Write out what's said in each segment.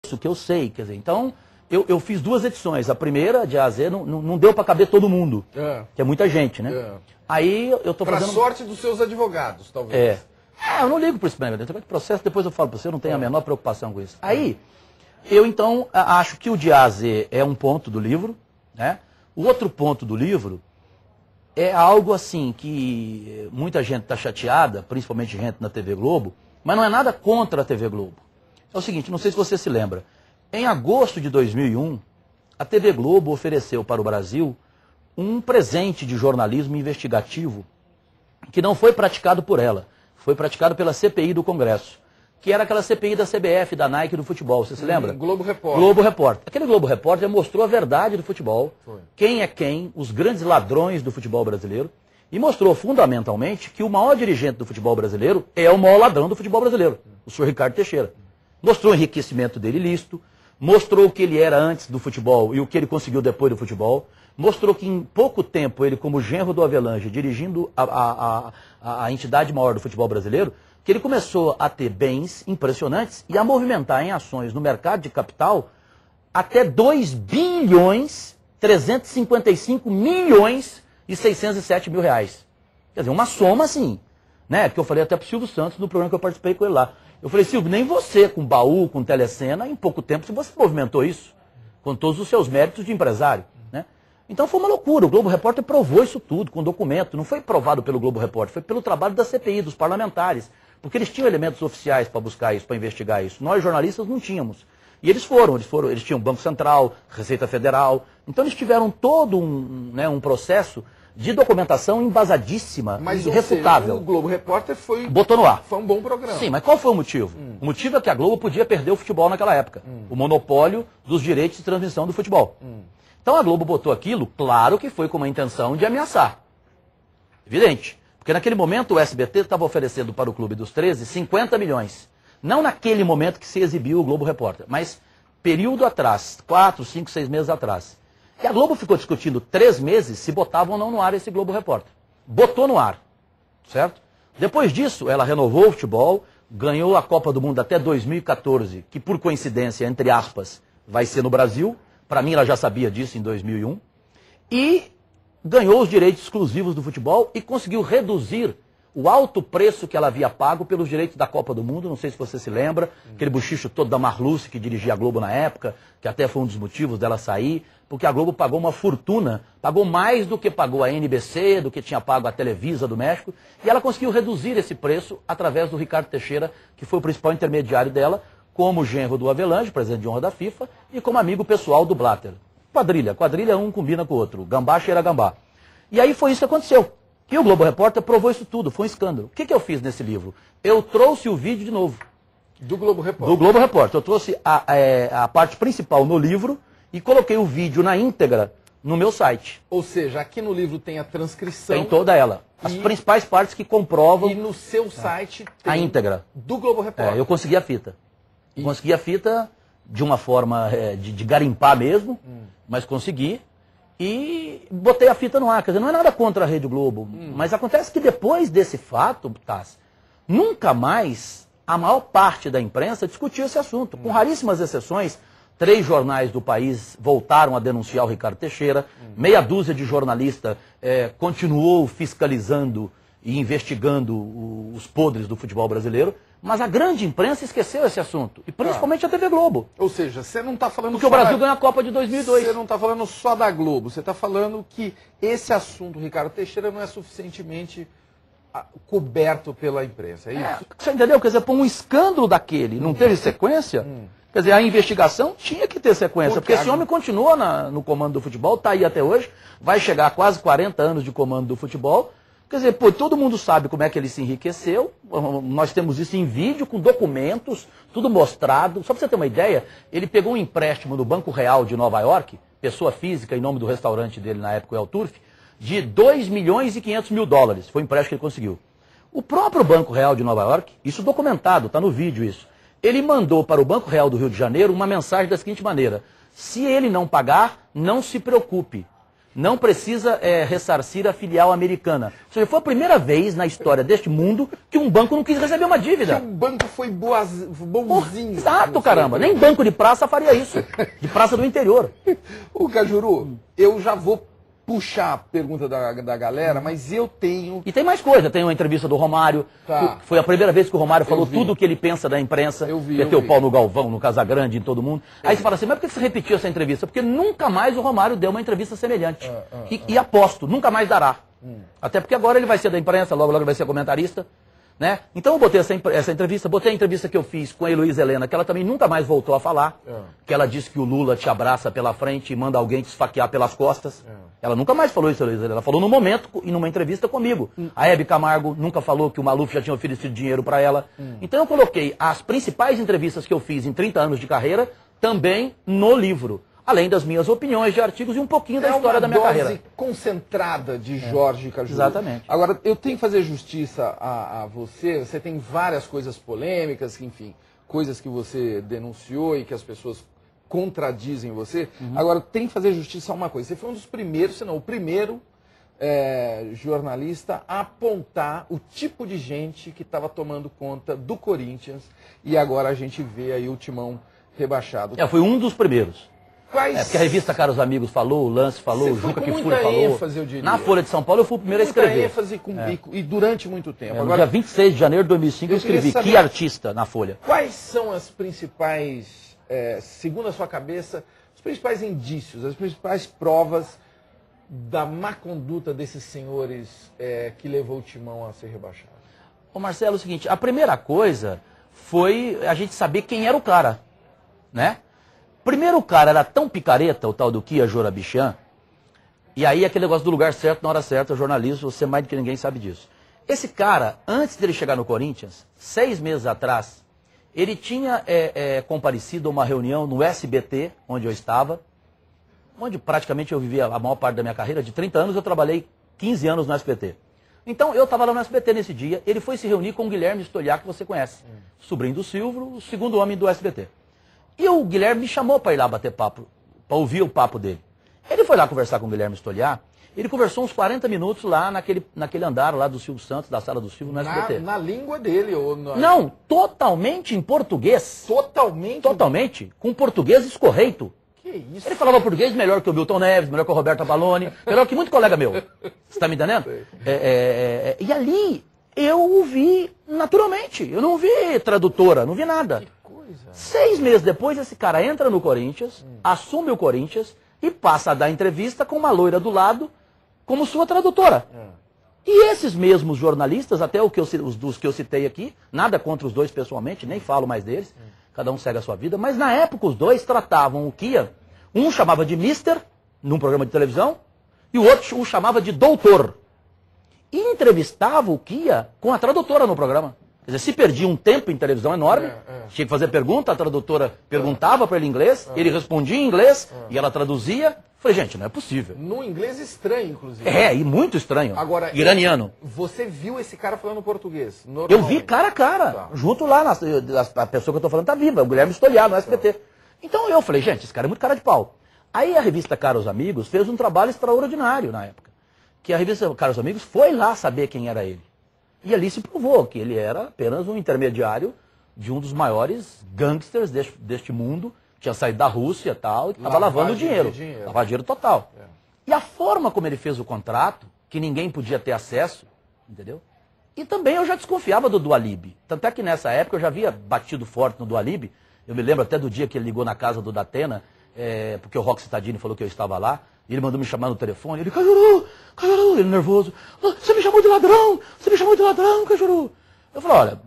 isso que eu sei, quer dizer, então eu fiz 2 edições. A primeira, de A a Z, não deu para caber todo mundo, que é muita gente, né? Aí eu tô fazendo... Pra sorte dos seus advogados, talvez. Eu não ligo para isso, de processo, depois eu falo para você, eu não tenho a menor preocupação com isso. Aí, eu então acho que o de A a Z é um ponto do livro, né? O outro ponto do livro é algo assim que muita gente está chateada, principalmente gente na TV Globo, mas não é nada contra a TV Globo. É o seguinte, não sei se você se lembra, em agosto de 2001, a TV Globo ofereceu para o Brasil um presente de jornalismo investigativo que não foi praticado por ela, foi praticado pela CPI do Congresso, que era aquela CPI da CBF, da Nike, do futebol, você se lembra? Globo Repórter. Globo Repórter. Aquele Globo Repórter mostrou a verdade do futebol, quem é quem, os grandes ladrões do futebol brasileiro, e mostrou fundamentalmente que o maior dirigente do futebol brasileiro é o maior ladrão do futebol brasileiro, o senhor Ricardo Teixeira. Mostrou o enriquecimento dele ilícito, mostrou o que ele era antes do futebol e o que ele conseguiu depois do futebol, mostrou que em pouco tempo ele, como genro do Avelange, dirigindo a entidade maior do futebol brasileiro, que ele começou a ter bens impressionantes e a movimentar em ações no mercado de capital até 2 bilhões 355 milhões e 607 mil reais. Quer dizer, uma soma assim, né? Que eu falei até para o Silvio Santos no programa que eu participei com ele lá. Eu falei, Silvio, nem você, com baú, com telecena, em pouco tempo você movimentou isso, com todos os seus méritos de empresário, né? Então foi uma loucura, o Globo Repórter provou isso tudo, com documento, não foi provado pelo Globo Repórter, foi pelo trabalho da CPI, dos parlamentares, porque eles tinham elementos oficiais para buscar isso, para investigar isso. Nós, jornalistas, não tínhamos. E eles tinham Banco Central, Receita Federal, então eles tiveram todo um processo de documentação embasadíssima, irrefutável. Seja, o Globo Repórter botou no ar. Foi um bom programa. Sim, mas qual foi o motivo? O motivo é que a Globo podia perder o futebol naquela época. O monopólio dos direitos de transmissão do futebol. Então a Globo botou aquilo, claro que foi com uma intenção de ameaçar. Evidente. Porque naquele momento o SBT estava oferecendo para o Clube dos 13 50 milhões. Não naquele momento que se exibiu o Globo Repórter, mas período atrás, 4, 5, 6 meses atrás. E a Globo ficou discutindo 3 meses se botava ou não no ar esse Globo Repórter. Botou no ar, certo? Depois disso, ela renovou o futebol, ganhou a Copa do Mundo até 2014, que por coincidência, entre aspas, vai ser no Brasil. Para mim, ela já sabia disso em 2001. E ganhou os direitos exclusivos do futebol e conseguiu reduzir o alto preço que ela havia pago pelos direitos da Copa do Mundo. Não sei se você se lembra, aquele bochicho todo da Marluce, que dirigia a Globo na época, que até foi um dos motivos dela sair, porque a Globo pagou uma fortuna, pagou mais do que pagou a NBC, do que tinha pago a Televisa do México, e ela conseguiu reduzir esse preço através do Ricardo Teixeira, que foi o principal intermediário dela, como genro do Avelange, presidente de honra da FIFA, e como amigo pessoal do Blatter. Quadrilha um combina com o outro, gambá cheira gambá. E aí foi isso que aconteceu. E o Globo Repórter provou isso tudo, foi um escândalo. O que eu fiz nesse livro? Eu trouxe o vídeo de novo. Do Globo Repórter? Do Globo Repórter. Eu trouxe a parte principal no livro e coloquei o vídeo na íntegra no meu site. Ou seja, aqui no livro tem a transcrição. Tem toda ela. As principais partes que comprovam. E no seu site tem a íntegra. Do Globo Repórter. Eu consegui a fita. Consegui a fita de uma forma de garimpar mesmo, mas consegui. E botei a fita no ar. Quer dizer, não é nada contra a Rede Globo. Mas acontece que depois desse fato, Tassi, nunca mais a maior parte da imprensa discutiu esse assunto. Com raríssimas exceções, 3 jornais do país voltaram a denunciar o Ricardo Teixeira. Meia dúzia de jornalistas continuou fiscalizando e investigando os podres do futebol brasileiro. Mas a grande imprensa esqueceu esse assunto. E principalmente a TV Globo. Ou seja, você não está falando porque o Brasil ganhou a Copa de 2002. Você não está falando só da Globo. Você está falando que esse assunto, Ricardo Teixeira, não é suficientemente coberto pela imprensa. É isso? Você entendeu? Quer dizer, por um escândalo daquele, não teve sequência? Quer dizer, a investigação tinha que ter sequência. Porque esse homem continua no comando do futebol, está aí até hoje, vai chegar a quase 40 anos de comando do futebol. Quer dizer, todo mundo sabe como é que ele se enriqueceu, nós temos isso em vídeo, com documentos, tudo mostrado. Só para você ter uma ideia, ele pegou um empréstimo no Banco Real de Nova York, pessoa física, em nome do restaurante dele na época, o El Turf, de 2 milhões e 500 mil dólares, foi o empréstimo que ele conseguiu. O próprio Banco Real de Nova York, isso documentado, está no vídeo isso, ele mandou para o Banco Real do Rio de Janeiro uma mensagem da seguinte maneira: se ele não pagar, não se preocupe. não precisa ressarcir a filial americana. Ou seja, foi a primeira vez na história deste mundo que um banco não quis receber uma dívida. Que um banco foi bonzinho. Exato, caramba. Nem banco de praça faria isso. De praça do interior. Ô, Cajuru, eu já vou puxar a pergunta da galera, mas eu tenho... E tem mais coisa. Tem uma entrevista do Romário. Tá. Foi a primeira vez que o Romário falou tudo o que ele pensa da imprensa. Meteu o pau no Galvão, no Casagrande, em todo mundo. Aí você fala assim, mas por que você repetiu essa entrevista? Porque nunca mais o Romário deu uma entrevista semelhante. E aposto, nunca mais dará. Até porque agora ele vai ser da imprensa, logo ele vai ser comentarista. Né? Então eu botei essa entrevista, botei a entrevista que eu fiz com a Heloísa Helena, que ela também nunca mais voltou a falar, que ela disse que o Lula te abraça pela frente e manda alguém te esfaquear pelas costas. Ela nunca mais falou isso, Heloísa Helena. Ela falou no momento e numa entrevista comigo. A Hebe Camargo nunca falou que o Maluf já tinha oferecido dinheiro para ela. Então eu coloquei as principais entrevistas que eu fiz em 30 anos de carreira também no livro. Além das minhas opiniões de artigos e um pouquinho da história da minha carreira. É uma dose concentrada de Jorge Cajuru. Exatamente. Agora, eu tenho que fazer justiça a você. Você tem várias coisas polêmicas, enfim, coisas que você denunciou e que as pessoas contradizem você. Agora, tem que fazer justiça a uma coisa. Você foi um dos primeiros, se não o primeiro jornalista a apontar o tipo de gente que estava tomando conta do Corinthians e agora a gente vê aí o Timão rebaixado. Foi um dos primeiros. Quais... porque a revista Caros Amigos falou, o Lance falou, o Juca Kfouri falou. ênfase, eu diria. Na Folha de São Paulo eu fui o primeiro a escrever. Muita ênfase e durante muito tempo. No dia 26 de janeiro de 2005 eu escrevi Que Artista na Folha. Quais são as principais, segundo a sua cabeça, os principais indícios, as principais provas da má conduta desses senhores que levou o Timão a ser rebaixado? Ô Marcelo, é o seguinte, a primeira coisa foi a gente saber quem era o cara, né? Primeiro o cara era tão picareta, o tal do Kia Jorabichã, e aí aquele negócio do lugar certo, na hora certa, jornalista, você mais do que ninguém sabe disso. Esse cara, antes dele chegar no Corinthians, 6 meses atrás, ele tinha comparecido a uma reunião no SBT, onde eu estava, onde praticamente eu vivia a maior parte da minha carreira, de 30 anos eu trabalhei 15 anos no SBT. Então eu estava lá no SBT nesse dia, ele foi se reunir com o Guilherme Stoliar, que você conhece, sobrinho do Silvio, o segundo homem do SBT. E o Guilherme me chamou para ir lá bater papo, para ouvir o papo dele. Ele foi lá conversar com o Guilherme Stoliar, ele conversou uns 40 minutos lá naquele andar lá do Silvio Santos, da sala do Silvio, no SBT. Na língua dele? Ou na... Não, totalmente em português. Totalmente? Totalmente, com português escorreito. Que isso? Ele falava português melhor que o Milton Neves, melhor que o Roberto Abalone, melhor que muito colega meu. Você está me entendendo? E ali eu ouvi naturalmente, eu não vi tradutora, não vi nada. 6 meses depois, esse cara entra no Corinthians, assume o Corinthians e passa a dar entrevista com uma loira do lado como sua tradutora. E esses mesmos jornalistas, até os dos que eu citei aqui, nada contra os dois pessoalmente, nem falo mais deles, cada um segue a sua vida, mas na época os dois tratavam o Kia, um chamava de Mister, num programa de televisão, e o outro o chamava de Doutor. E entrevistava o Kia com a tradutora no programa. Quer dizer, se perdia um tempo em televisão enorme, tinha que fazer pergunta, a tradutora perguntava para ele em inglês, ele respondia em inglês e ela traduzia. Falei, gente, não é possível. No inglês estranho, inclusive. E muito estranho. Agora, iraniano. Você viu esse cara falando português? Eu vi cara a cara, junto lá, a pessoa que eu estou falando está viva, o Guilherme Stoliar, no SBT. Então eu falei, gente, esse cara é muito cara de pau. Aí a revista Caros Amigos fez um trabalho extraordinário na época. Que a revista Caros Amigos foi lá saber quem era ele. E ali se provou que ele era apenas um intermediário de um dos maiores gangsters deste mundo, tinha saído da Rússia e tal, e estava lavando dinheiro. Lavava dinheiro total. E a forma como ele fez o contrato, que ninguém podia ter acesso, entendeu? E também eu já desconfiava do Dualib. Tanto é que nessa época eu já havia batido forte no Dualib. Eu me lembro até do dia que ele ligou na casa do Datena, porque o Roque Tadini falou que eu estava lá, e ele mandou me chamar no telefone, ele, Cajuru, ele nervoso, você me chamou de ladrão, Cajuru. Eu falei, olha,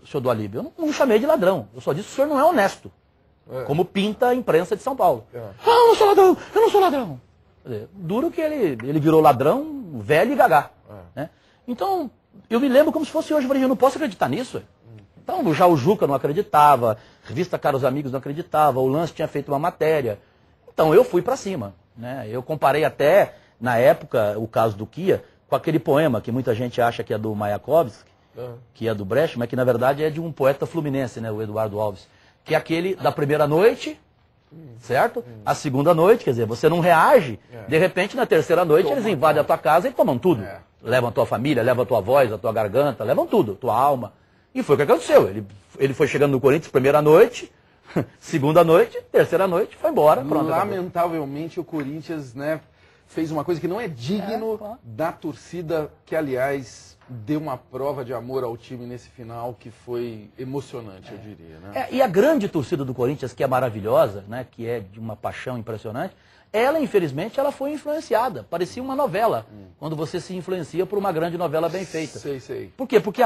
senhor Dualib, eu não chamei de ladrão, eu só disse que o senhor não é honesto, como pinta a imprensa de São Paulo. Eu não sou ladrão. Quer dizer, duro que ele virou ladrão, velho e gagá. Né? Então, eu me lembro como se fosse hoje, eu falei, eu não posso acreditar nisso. Então, já o Juca não acreditava, a revista Caros Amigos não acreditava, o Lance tinha feito uma matéria. Então, eu fui para cima. Né? Eu comparei até, na época, o caso do Kia, com aquele poema que muita gente acha que é do Mayakovsky, que é do Brecht, mas que na verdade é de um poeta fluminense, né, o Eduardo Alves, que é aquele da primeira noite, certo? A segunda noite, quer dizer, você não reage, de repente na terceira noite eles invadem a tua casa e tomam tudo. Levam a tua família, levam a tua voz, a tua garganta, levam tudo, tua alma. E foi o que aconteceu. Ele foi chegando no Corinthians primeira noite, segunda noite, terceira noite, foi embora. Pronto, lamentavelmente o Corinthians, né, fez uma coisa que não é digno da torcida, que aliás deu uma prova de amor ao time nesse final que foi emocionante, eu diria. Né? E a grande torcida do Corinthians, que é maravilhosa, né, que é de uma paixão impressionante, ela, infelizmente, ela foi influenciada. Parecia uma novela, quando você se influencia por uma grande novela bem feita. Sei. Por quê? Porque